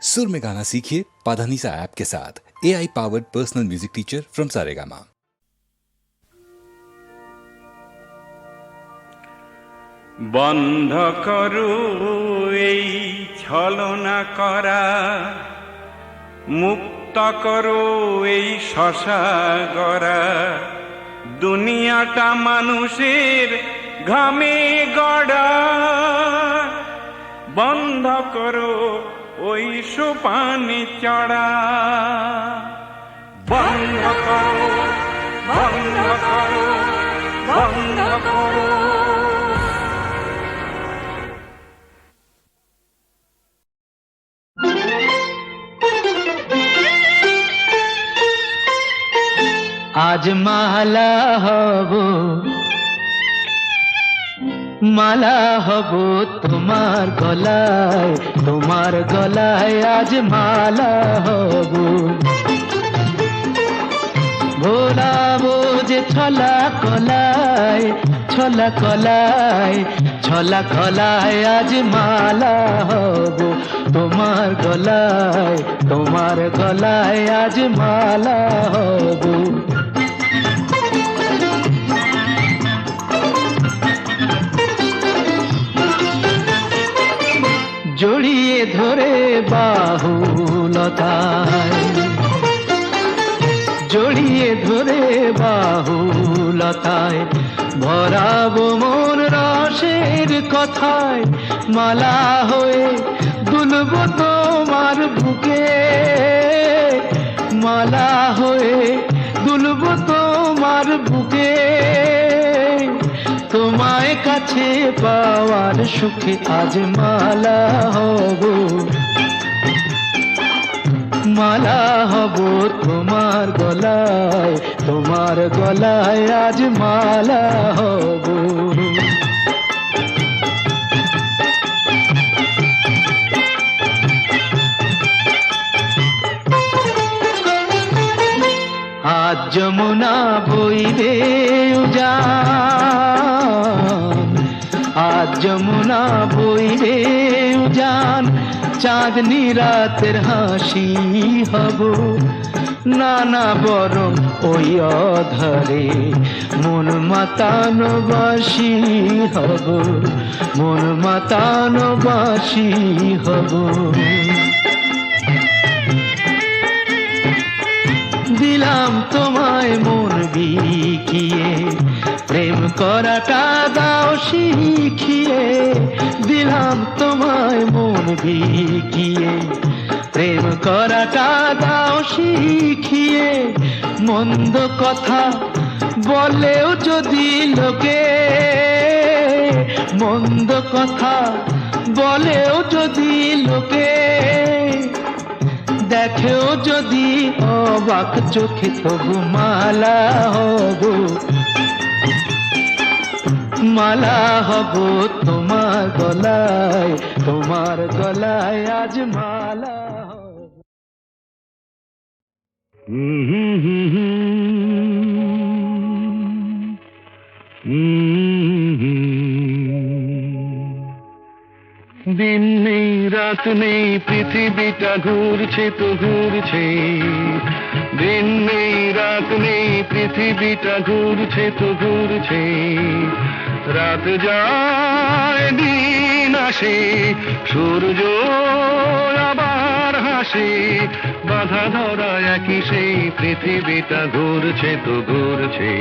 सुर में गाना सीखिए पाधानीसा ऐप के साथ। AI powered personal music teacher from Saregama. বন্ধ করো এই ছলনা করা, মুক্ত করো এই শশা গড়া। দুনিয়াটা মানুষের ঘামে গড়া, বন্ধ করো ওই সোপানে চড়া। বন্ধ করো, বন্ধ করো, বন্ধ করো। আজ মালা হব, মালা হব তোমার গলায়, তোমার গলায় আজ মালা হব। ভোলাবো যে ছলা কলায়, ছলা কলায়, ছলা কলায় আজ মালা হব তোমার গলায়, তোমার গলায় আজ মালা হব। জড়িয়ে ধরে বাহুলতায়, জড়িয়ে ধরে বাহুলতায়, ভরাবো মন রসের কথায়। মালা হয়ে দুলব তোমার বুকে, মালা হয়ে দুলব তোমার বুকে। তোমায় কাছে পাওয়ার সুখে আজ মালা হব, মালা হব তোমার গলায়, তোমার গলায় আজ মালা হব। আজ যমুনা বইবে উজান, আজ যমুনা বইবে উজান, চাঁদনি রাতের হাসি হব। নানা বরং ওই অধরে মন মাতানো বাসি হব, মন মাতানো বাসি হব। দিলাম তোমায় মন বিকিয়ে, প্রেম করাটা দাও শিখিয়ে। দিলাম তোমায় মন বিকিয়ে, প্রেম করাটা দাও শিখিয়ে। মন্দ কথা বলেও যদি লোকে, মন্দ কথা বলেও যদি লোকে, দেখেও যদি অবাক চোখে তবু মালা হব, মালা হব তোমার গলায়, তোমার গলায় আজ মালা হব। দিন নেই রাত নেই পৃথিবীটা ঘুরছে তো ঘুরছে, দিন নেই রাত নেই পৃথিবীটা ঘুরছে তো ঘুরছে। রাত যায় দিন আসে, সূর্য আবার হাসে, বাধা ধরা একই সেই পৃথিবীটা ঘুরছে তো ঘুরছে।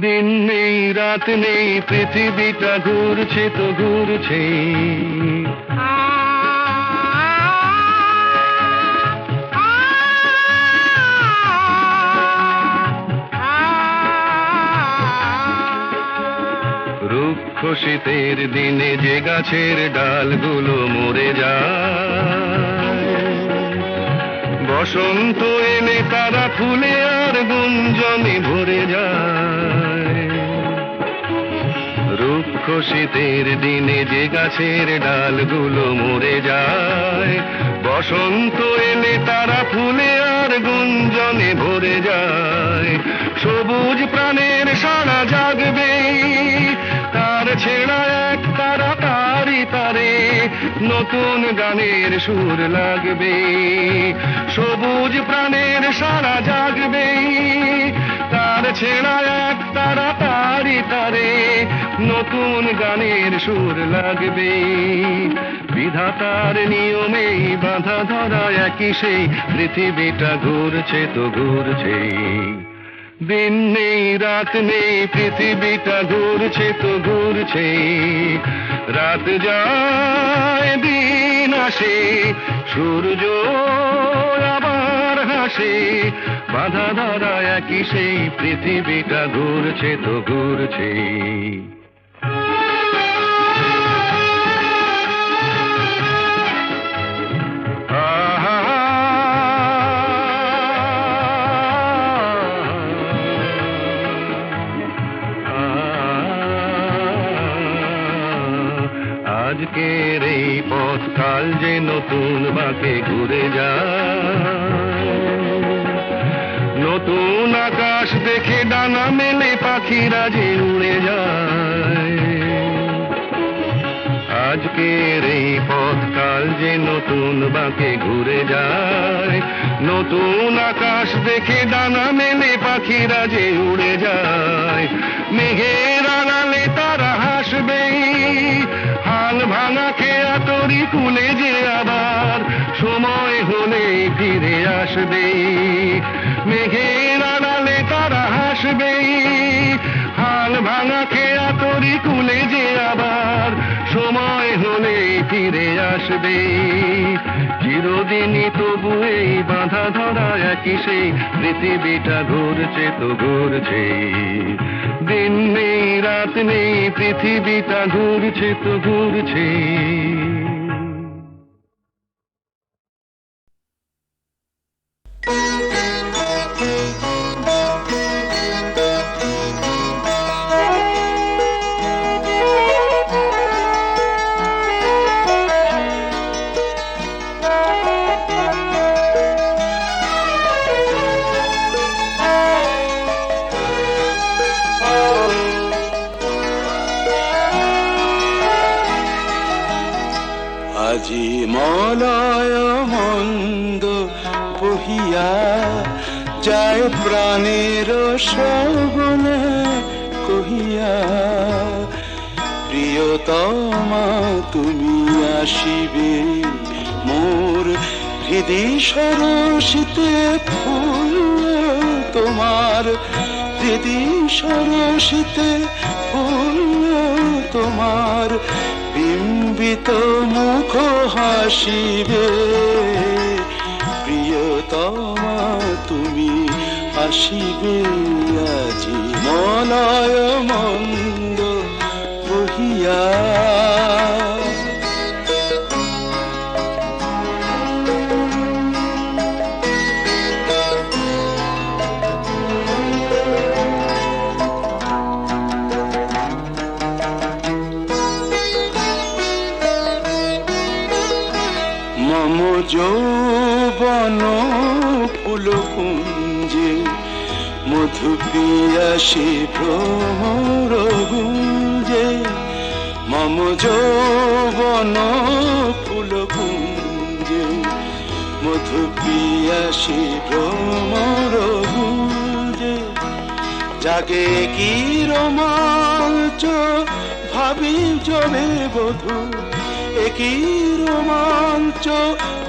দিন নেই রাত নেই পৃথিবীটা ঘুরছে তো ঘুরছে। রুক্ষ শীতের দিনে যে গাছের ডালগুলো মরে যায়, বসন্ত এলে তারা ফুলে আর গুঞ্জনে ভরে যায়। রুক্ষ শীতের দিনে যে গাছের ডালগুলো মরে যায়, বসন্ত এলে তারা ফুলে আর গুঞ্জনে ভরে যায়। সবুজ প্রাণের সারা জাগবে, তার ছেঁড়া এক তারা তারি তারে নতুন গানের সুর লাগবে, সবুজ প্রাণের সারা জাগবে, তার ছেঁড়া এক তাড়াতাড়ি তারে নতুন গানের সুর লাগবে। বিধাতার নিয়মেই বাঁধা ধরা একই সেই পৃথিবীটা ঘুরছে তো ঘুরছে, দিন নেই রাত নেই পৃথিবীটা ঘুরছে তো ঘুরছে, রাত যায় দিন আসে সূর্য আবার হাসে, বাঁধা ধরা একই সেই পৃথিবীটা ঘুরছে তো ঘুরছে। আজকের এই পথ কাল যে নতুন বাঁকে ঘুরে যায়, নতুন আকাশ দেখে ডানা মেলে পাখিরা যে উড়ে যায়। আজকের এই পথ কাল যে নতুন বাঁকে ঘুরে যায়, নতুন আকাশ দেখে ডানা মেলে পাখিরা যে উড়ে যায়। মেঘের আড়ালে তারা হাসবে, হাল ভাঙা খেয়া তরি কুলে যে আবার সময় হলে ফিরে আসবে। মেঘের আড়ালে তারা হাসবে, হাল ভাঙা খেয়া তরি কুলে যে আবার সময় হলে ফিরে আসবে। চিরদিনই তবু এই বাঁধা ধরা একই সেই পৃথিবীটা ঘুরছে তো ঘুরছে, দিন নেই রাত নেই পৃথিবীটা ঘুরছে তো ঘুরছে। আজি মলয় মন্দ বহিয়া যায় প্রাণের শ্রবণে কহিয়া, প্রিয়তমা তুমি আসিবে মোর হৃদি সরসিতে ফুল তোমার, হৃদি সরসিতে ফুল তোমার, বিম্বিত মুখ হাসিবে, প্রিয়তমা তুমি আসিবে আজি মলয় মন্দ বহিয়া। মম যৌবন ফুল কুঞ্জে মধু পিয়াসী ভ্রমর গুঞ্জে, মম যৌবন ফুল কুঞ্জে মধু পিয়াসী ভ্রমর গুঞ্জে, জাগে কি রোমাঞ্চ ভাবি জবে বধূ, একই রোমাঞ্চ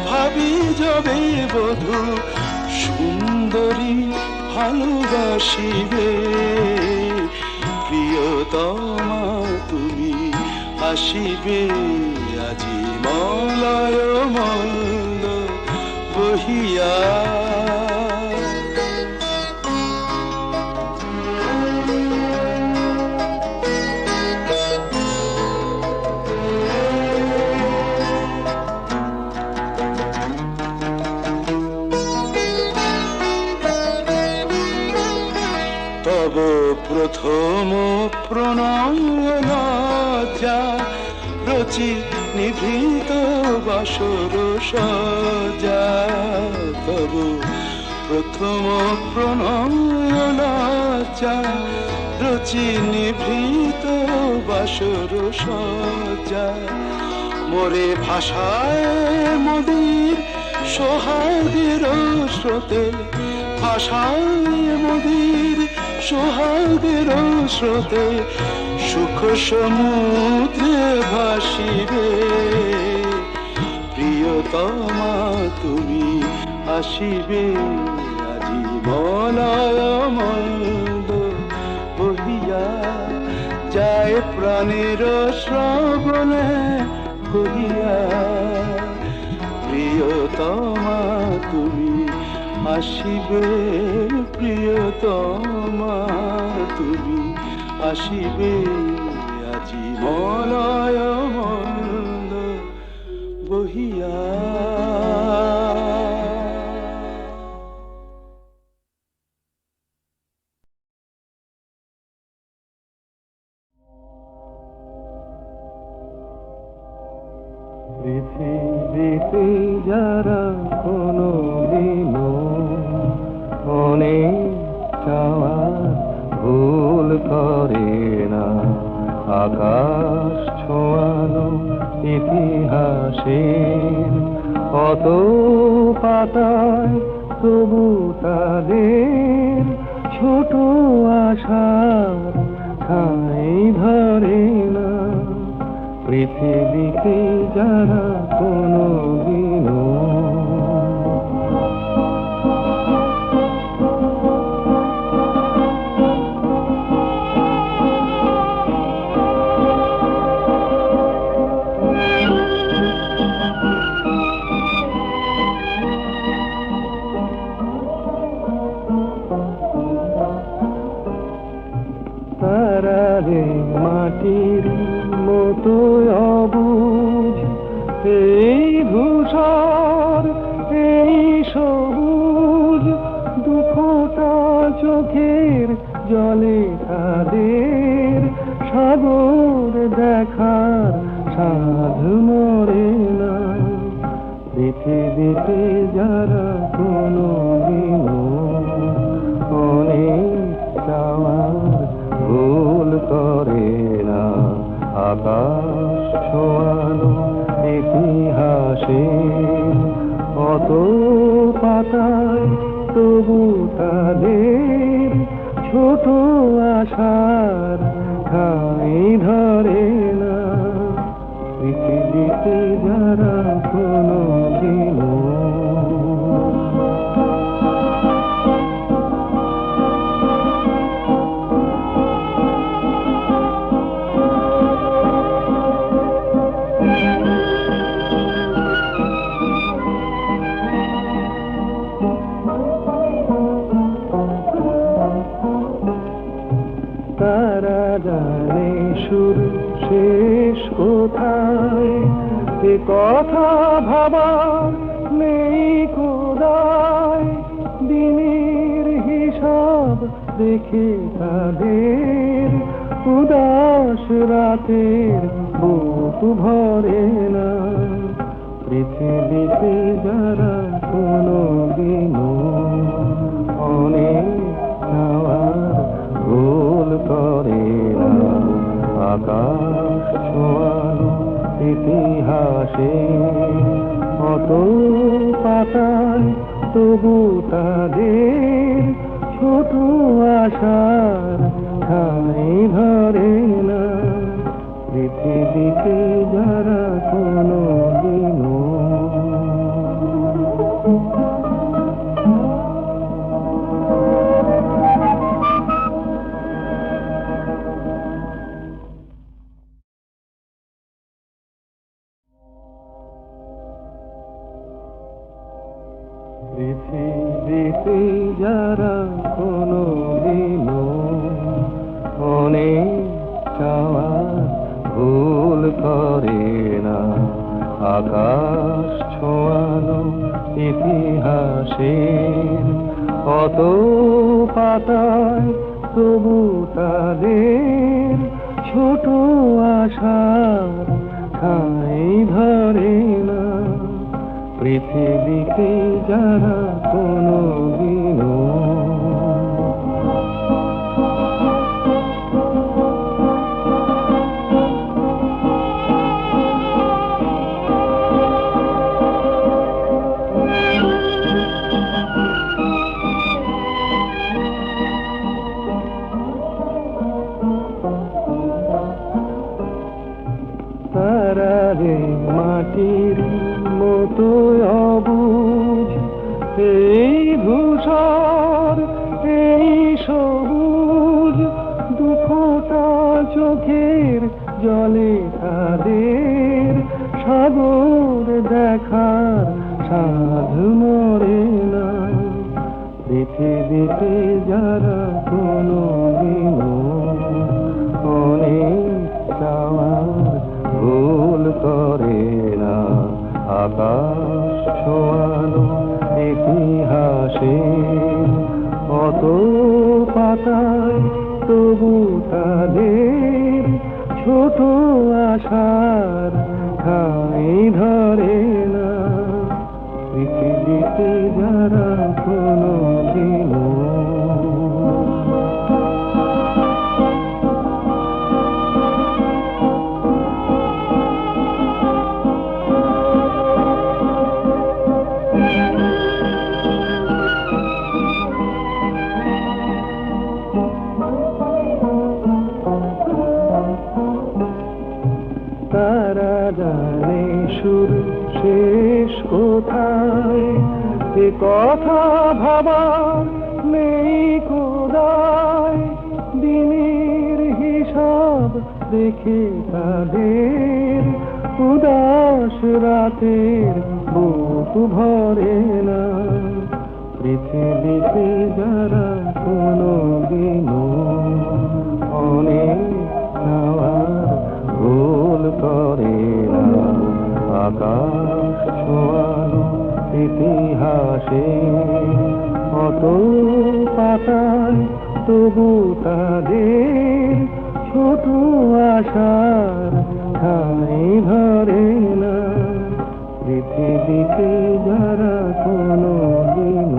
ভাবি যাবে বধূ, সুন্দরী ভালোবাসিবে, প্রিয়তমা তুমি আসিবে আজি মলয় মন্দ বহিয়া। তব প্রথম প্রণয় লজ্জা রচি নিভৃত বাসর সজ্জা, তব প্রথম প্রণয় লজ্জা রচি নিভৃত বাসর সজ্জা, মোরে ভাষায় মোদের সোহাগের স্রোতে, ভাষায় মোদের সোহাগের স্রোতে সুখ সমুদ্রে ভাসিবে। প্রিয়তমা তুমি আসিবে আজি মলয় মন্দ বহিয়া যায় প্রাণের শ্রবণে কহিয়া। প্রিয়তমা তুমি আসিবে, প্রিয়তমা তুমি আসিবে আজি মলয় মন্দ বহিয়া। পৃথিবীতে যারা কোনো দিনও অনেক চাওয়ার ভুল করে না, আকাশ ছোঁয়ানো ইতিহাসের কত পাতায় তবু তাদের ছোট আশার ঠাঁই ধরে না। পৃথিবীতে যারা কোনো দিনও তারারে মাটির মতো অবুঝ, এই ধূসর এই সবুজ দুফোঁটা চোখের জলে তাদের সাগর দেখার সাধ মরে না। পৃথিবীতে যারা কোনো দিনও অনেক চাওয়ার ভুল করে না, আকাশ ছোঁয়ানো ইতিহাসে কত পাতায় তবু তাদের ছোট আশার ঠাঁই ধরে না। পৃথিবীতে যারা কোনো দিনও তারা জানে সুর শেষ কোথায়, এ কথা ভাবার নেই কোদায়। দিনের হিসাব দেখে তাদের উদাস রাতের বুক ভরে না। পৃথিবীতে যারা কোনো দিনও অনেক চাওয়ার ভুল করে না, আকাশ ছোঁয়ানো ইতিহাসে কত পাতায় তবু তাদের ছোট আশার ঠাঁই ধরে না। পৃথিবীতে যারা কোনো দিনও পৃথিবীতে যারা কোনো দিনও অনেক চাওয়ার ভুল করে না, আকাশ ছোঁয়ানো ইতিহাসের কত পাতায় তবু তাদের ছোট আশার ঠাঁই ধরে না। পৃথিবীতে যারা কোনো দিনও অবুঝ এই ধূসর এই সবুজ দুফোঁটা চোখের জলে তাদের সাগর দেখার সাধু মরে না। পৃথিবীতে যারা কোনো দিন অনেক চাওয়ার ভুল করে না, আকাশ ছোঁয়ানো ইতিহাসে কত পাতায় তবু তাদের ছোট আশার ঠাঁই ধরে না। পৃথিবীতে যারা কোনো দিন তারা জানে শুরু শেষ কোথায়, এ কথা ভাবার নেই কোদায়। দিনের হিসাব দেখে তাদের উদাস রাতের বুক ভরে না। পৃথিবীতে যারা কোনো দিন অনেক চাওয়ার ভুল করে না, আকাশ ছোঁয়ানো ইতিহাসে কত পাতায় তবু তাদের ছোট আশার ঠাঁই ধরে না। পৃথিবীতে যারা কোনো দিন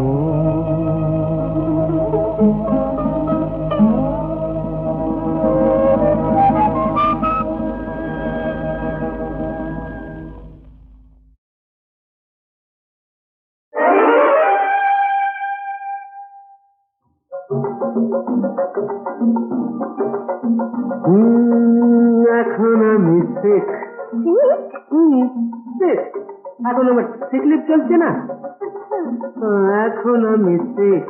এখন আমি শেখ। এখন আমার সিকলিপ চলছে না, এখন আমি শেখ।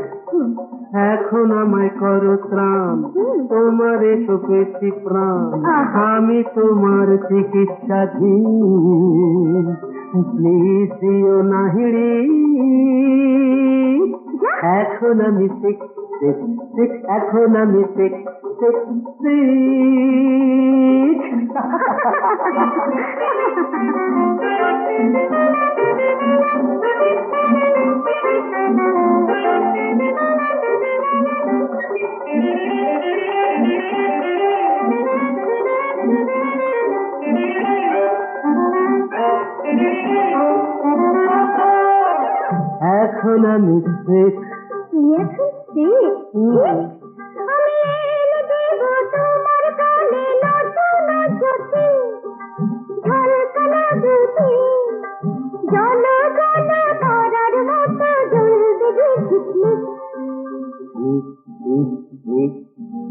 এখন আমায় করো ত্রাণ, তোমারে তো পেয়েছি প্রাণ, আমি তোমার চিকিৎসাধীন। প্লিজ দিও না হিড়ি, এখন আমি শেখ শেখ শেখ, এখন আমি শেখ শেখ শেখ। এখন আমি শেখ।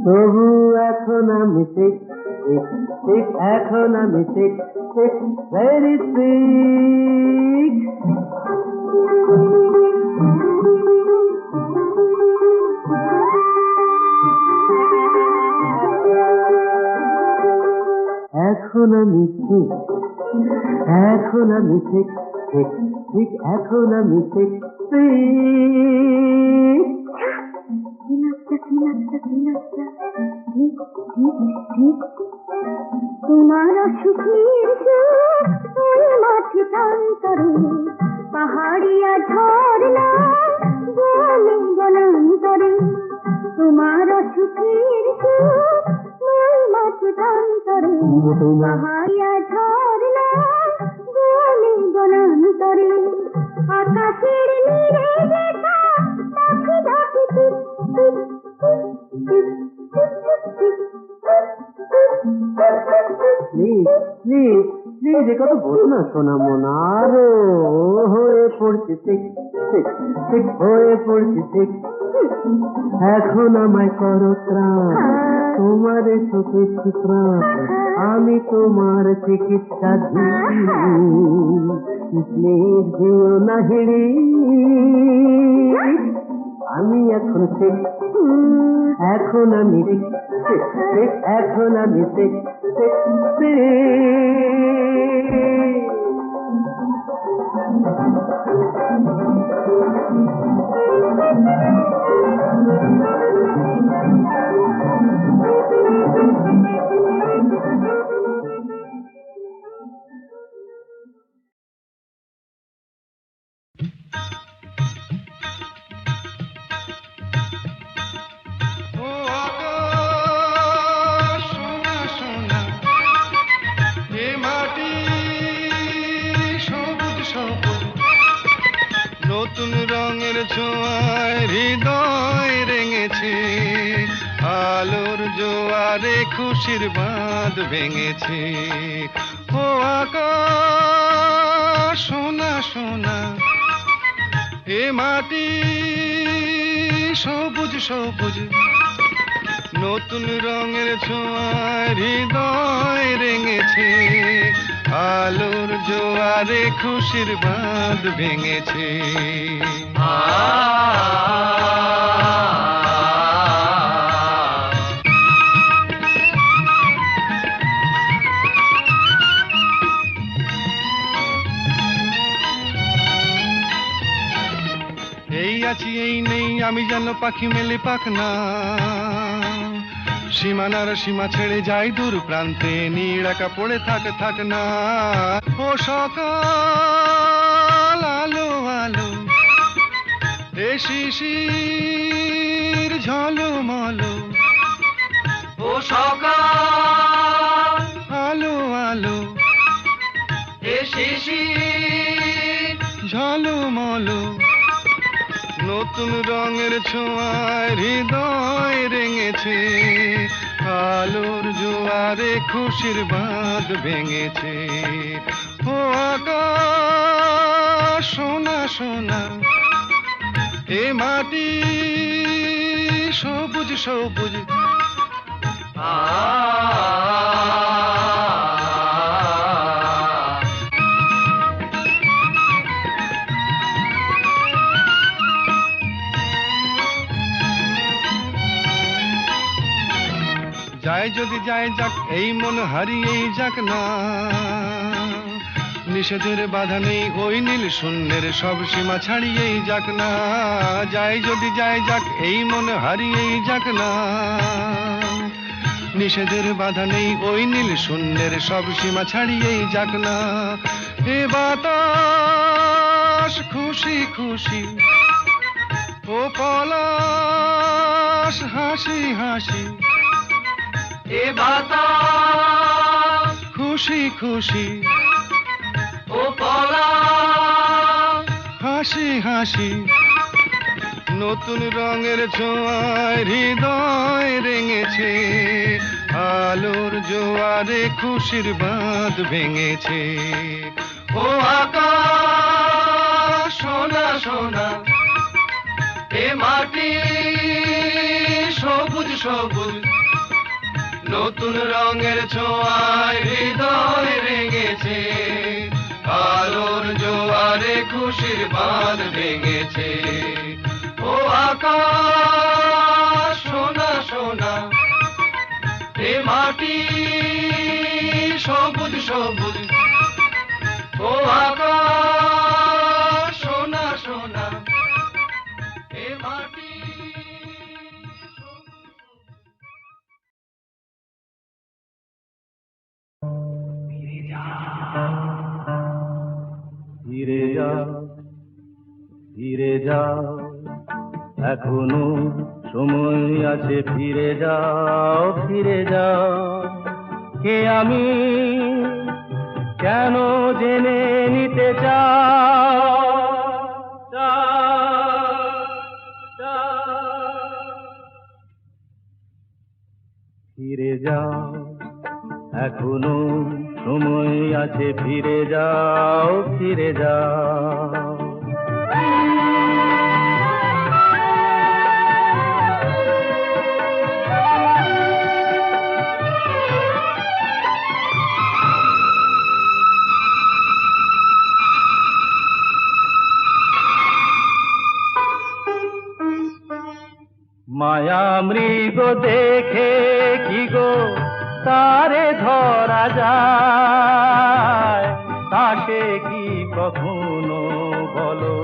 তবু এখন আমি শেখ শেখ, এখন আমি শেখ শেখ ভেরি শেখ। এখন আমি শেখ, এখন আমি শেখ শেখ শেখ, এখন আমি শেখ শেখ। তোমার সুখের মাঠে প্রান্তরে পাহাড়িয়া ঝর্ণা বনে বনান্তরে। তোমার সুখের মাঠে প্রান্তরে পাহাড়িয়া ঝর্ণা বনে বনান্তরে। আকাশের নীরে দেখা পাখি ডাকে টিপ টিপ টিপ টিপ টিপ। প্লিজ প্লিজ এ কথা বলো না সোনা মন, আরো হয়ে পড়ছে ঠিক ঠিক ঠিক হয়ে পড়ছে ঠিক। এখন আমায় করো ত্রাণ, তোমারে সুখেছি প্রাণ, আমি তোমার চিকিৎসাধীন। প্লিজ দিও না হিড়ি, আমি এখন ঠিক, এখন আমি এখন আমি ও আকাশ সোনা সোনা, এ মাটি সবুজ সবুজ, নতুন রঙের ছোঁয়ায় হৃদয় রেঙেছে, আলোর জোয়ারে খুশির বাঁধ ভেঙেছে। ও আকাশ সোনা সোনা, এ মাটি সবুজ সবুজ, নতুন রঙের ছোঁয়ায় হৃদয় রেঙেছে, আলোর জোয়ারে খুশির বাঁধ ভেঙেছে। এই আছি এই নেই আমি যেন পাখি মেলে পাখনা, সীমানার সীমা ছেড়ে যাই দূর প্রান্তে, নীড় একা পড়ে থাক না। ও সকাল আলো আলো, এ শিশির ঝলমলো, ও সকাল আলো আলো, এ শিশির ঝলমলো, নতুন রঙের ছোঁয়ায় হৃদয় রেঙেছে, আলোর জোয়ারে খুশির বাঁধ ভেঙেছে। ও আকাশ সোনা সোনা, এ মাটি সবুজ সবুজ, যায় যদি যায় যাক এই মন হারিয়েই যাক না, নিষেধের বাধা নেই ওই নীল শূন্যের সব সীমা ছাড়িয়েই যাক না, যায় যদি যায় যাক এই মন হারিয়েই যাক না, নিষেধের বাধা নেই ওই নীল শূন্যের সব সীমা ছাড়িয়েই যাক না। এ বাতাস খুশি খুশি, ও পলাশ হাসি হাসি, এ বাতাস খুশি খুশি, ও পলাশ হাসি হাসি, নতুন রঙের ছোঁয়ায় হৃদয় রেঙেছে, আলোর জোয়ারে খুশির বাঁধ ভেঙেছে। ও আকাশ সোনা সোনা, এ মাটি সবুজ সবুজ, নতুন রঙের ছোঁয়ায় হৃদয় রেঙেছে, আলোর জোয়ারে খুশির বাঁধ ভেঙেছে। ও আকাশ সোনা সোনা, এ মাটি সবুজ সবুজ, ও আকাশ সোনা সোনা, এ মাটি ফিরে যাও ফিরে যাও, এখনো সময় আছে, ফিরে যাও ফিরে যাও। কে আমি কেন জেনে নিতে চাও, ফিরে যাও, এখনো সময় আছে, ফিরে যাও ফিরে যাও। মায়া মৃগ দেখে কি গো তারে ধরা যায়, তাসে কি কখনো বলো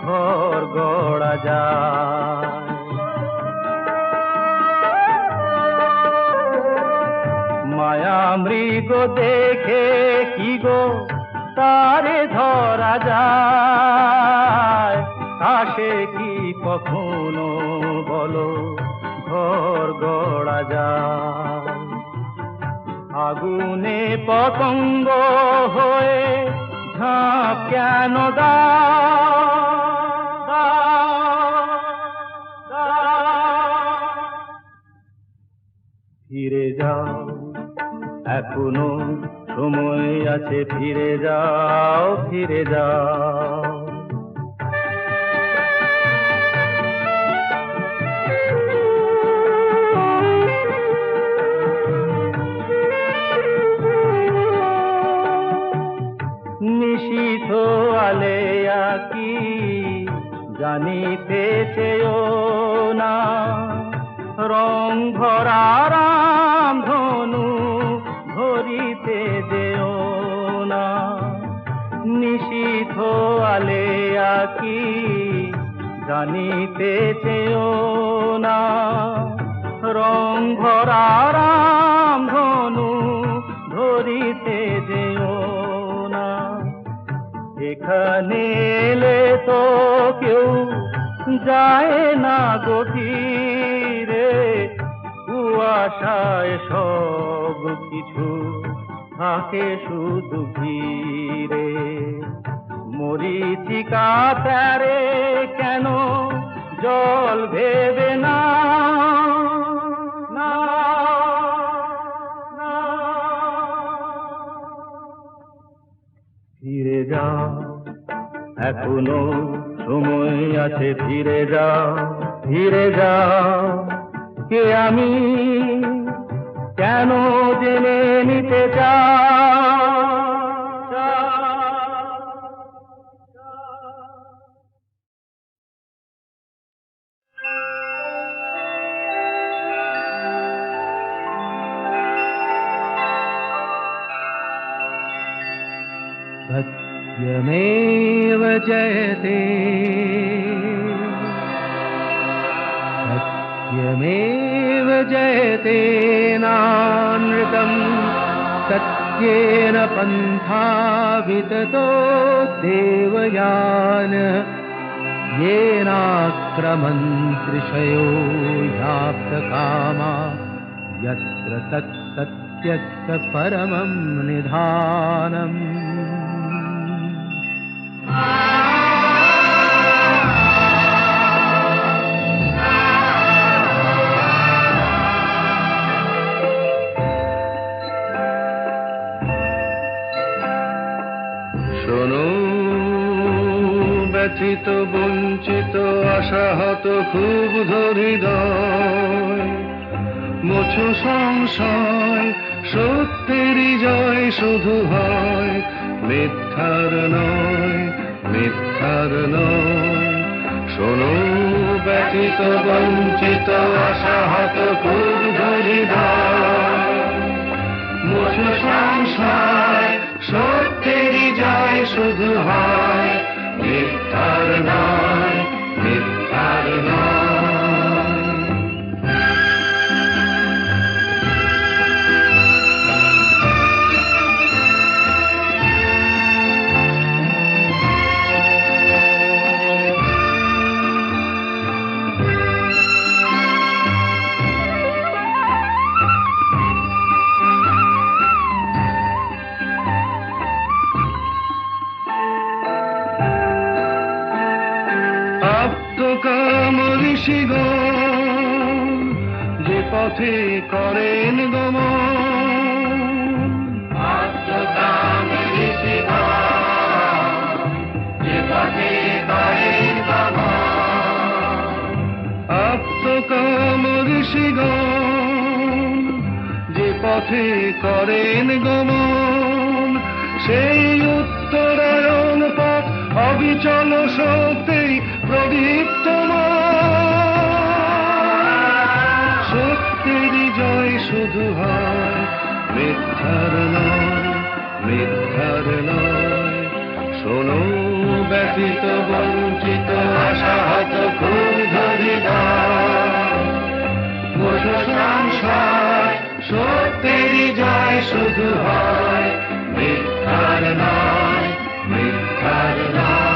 ঘর গড়া যায়। মায়া মৃগ দেখে কি গো তারে ধরা যায়, তাসে কি কখনো বলো ঘর গড়া যায়। আগুনে পতঙ্গ হয়ে ঝাঁপ কেন ফিরে যাও, এখনো সময় আছে, ফিরে যাও, ফিরে যাও। নিশীথ আলেয়া কি জানিতে চেয়েও না, রং ভরা রাম ধনু ধরিতে যেও না। নিশীথ আলেয়া কি জানিতে চেয়েও না, রং ভরা রাম ধনু ধরিতে যেও না। এখানে এলে তো কেউ যায় না গভীরে, কুয়াশায় সব কিছু থাকে শুধু ঘিরে। মরীচিকা প্যারে কেন জল ভেবে না, না, না। ফিরে যাও, এখনো সময় আছে, ফিরে যাও, ফিরে যাও। কে আমি কেন জেনে নিতে सत्यमेव जयते, सत्यमेव जयते नानृतम्, सत्येन पन्था विततो देवयान। येनाक्रमन्त्रिषयो याप्तकामा, यत्र तत्सत्यस्य परमं निधानम्। শোনো ব্যথিত বঞ্চিত আশাহত খুব হৃদয়, মোছো সংশয়, সত্যেরই জয় শুধু হয়, মিথ্যার নয়, মিথ্যার নয়। শোনো ব্যথিত বঞ্চিত আশাহত খুব হৃদয়, মোছো সংশয়, সত্যেরই জয় শুধু হয়, মিথ্যার নয়, মিথ্যার নয়। ঋষিগণ যে পথে করেন গমন, আত্মকাম ঋষিগণ যে পথে করেন গমন, আত্মকাম ঋষিগণ যে পথে করেন গমন, সেই উত্তরায়ণ পথ অবিচল শক্তি প্রদীপ্তমান। মিথ্যার নয়, মিথ্যার নয়। শোনো ব্যথিত বঞ্চিত আশাহত ক্ষুব্ধ হৃদয়, বসো সংসার, সত্যেরই জয় শুধু হয়, মিথ্যার নয়, মিথ্যার নয়।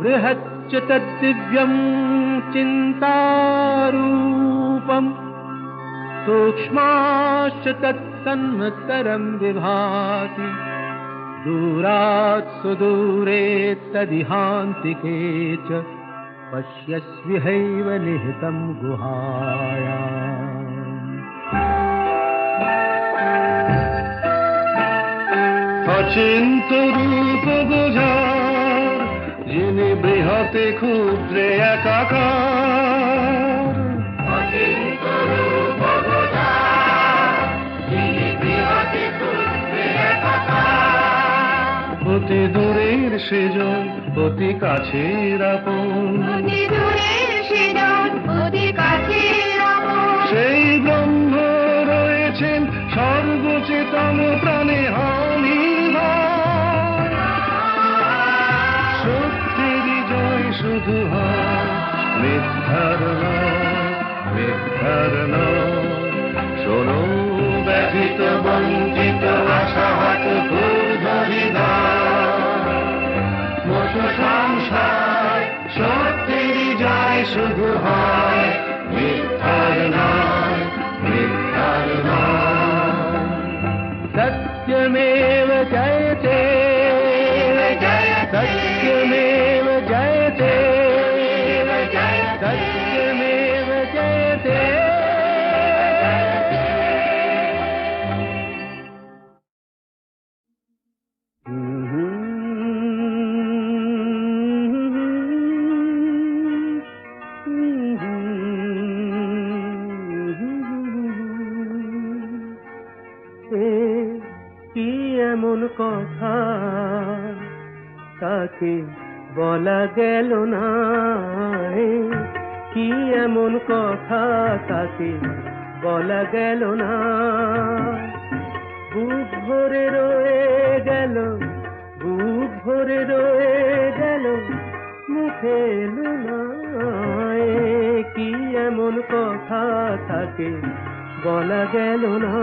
बृहच्च तद्दिव्यं चिन्तारूपम् सूक्ष्माश्च तत्सन्मत्तरं विभाति दूरात् सुदूरे तदिहान्तिके च पश्यस्विहैव निहितं गुहायाम्। অচিন্ত রূপ বোঝার, যিনি বৃহতে ক্ষুদ্রে একাকার, অচিন্ত রূপ বোঝার, যিনি বৃহতে ক্ষুদ্রে একাকার, অতি দূরের সেজন অতি কাছের আপন, অতি দূরের সেজন অতি কাছের আপন। সেই ব্রহ্ম রয়েছেন সর্বচেতন প্রাণে হানি হয়, সত্যেরই জয় শুধু হয়, মিথ্যার নয়, মিথ্যার নয়। শোনো ব্যথিত বঞ্চিত আশাহত ক্ষুব্ধ হৃদয়, বসো সংসার, সত্যেরই জয় শুধু হয়, মিথ্যার নয়, মিথ্যার নয়। सत्यमेव जयते, सत्यमेव जयते, सत्यमेव जयते। কি এমন কথা তাকে বলা গেল না, কি এমন কথা তাকে বলা গেল না, বুক ভরে রয়ে গেল, বুক ভরে রয়ে গেল, মুখে এলো না, কি এমন কথা তাকে বলা গেল না।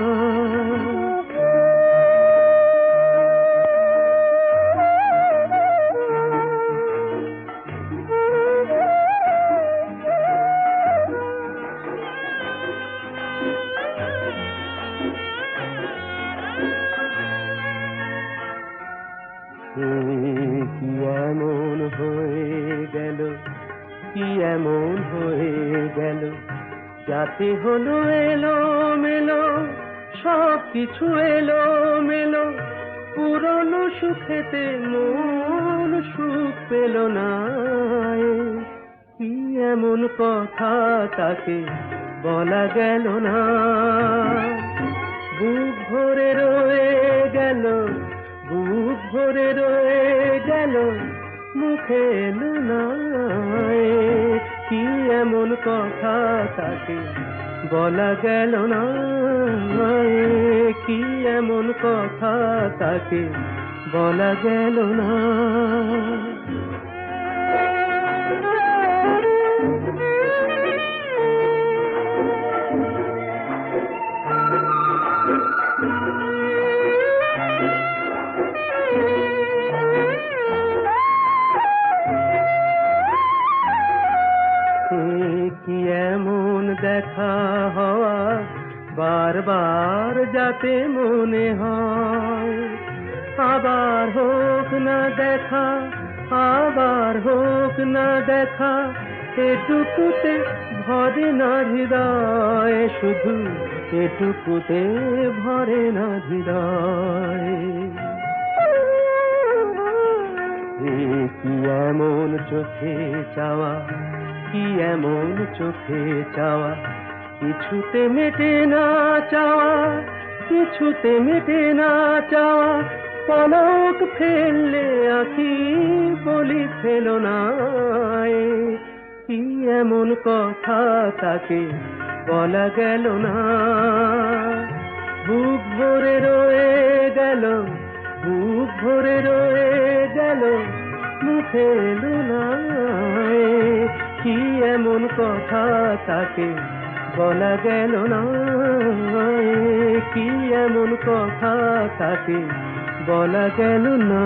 কি এমন হয়ে গেল, কি এমন হয়ে গেল, যাতে হলো এলো মেলো, সব কিছু এলো মেলো, পুরনো সুখেতে মন সুখ পেল না, কি এমন কথা তাকে বলা গেল না, বুক ভরে রয়ে গেল, বুক ভরে রয়ে গেল, মুখে এলো না, কি এমন কথা তাকে বলা গেল না, কি এমন কথা তাকে বলা গেল না। কি এমন দেখা হওয়া বারবার যাতে মনে হয়, আবার হোক না দেখা, আবার হোক না দেখা, এটুকুতে ভরে না হৃদয়, শুধু এটুকুতে ভরে না হৃদয়। কি এমন চোখে চাওয়া, কি এমন চোখে চাওয়া, কিছুতে মেটে না চাওয়া, কিছুতে মেটে না চাওয়া। পলক ফেললে আঁখি বলি ফেলো না, কি এমন কথা তাকে বলা গেল না। বুক ভরে রয়ে গেল, বুক ভরে রয়ে গেল, মুখে এলো না, কি এমন কথা তাকে বলা গেল না, কি এমন কথা তাকে বলা গেল না।